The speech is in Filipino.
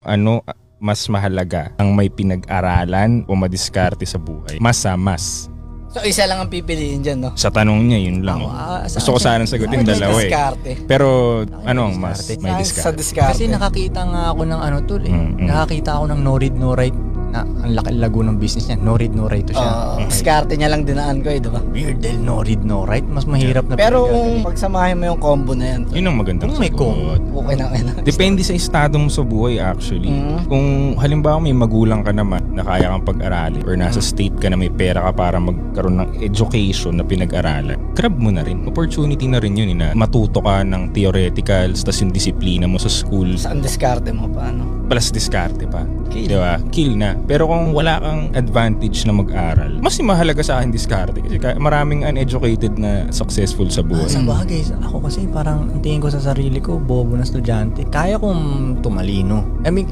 Ano mas mahalaga, ang may pinag-aralan o madiskarte sa buhay? Mas. So isa lang ang pipiliin dyan, no? Sa tanong niya, yun lang. Gusto ko sanang sagutin dalawa eh. Diskarte. Pero ano ang mas may Sa diskarte? diskarte. Kasi nakakita nga ako ng ano tol eh. Nakakita ako ng no read no write na ang laki-lago ng business niya. No read no write to siya. Diskarte niya lang dinaan ko eh, diba? Weird dahil no read no write. Mas mahirap na Pero pinagagaling. kung pagsamahin mo yung combo na yan, Yun ang magandang Kung may sagot. okay na. Depende sa estado mo sa buhay actually. Kung halimbawa may magulang ka naman na kaya kang pag-aralin or nasa state ka na may pera ka para magkaroon ng education na pinag-aralan, grab mo na rin. Opportunity na rin yun na matuto ka ng theoreticals tas yung disiplina mo sa school Saan diskarte mo paano? plus diskarte pa. Kill. Diba? Kill na. Pero kung wala kang advantage na mag-aral, mas mahalaga sa akin diskarte kasi maraming uneducated na successful sa buhay. Sa bagay, ako kasi parang ang tingin ko sa sarili ko, bobo na estudyante. Kaya kong tumalino. I mean,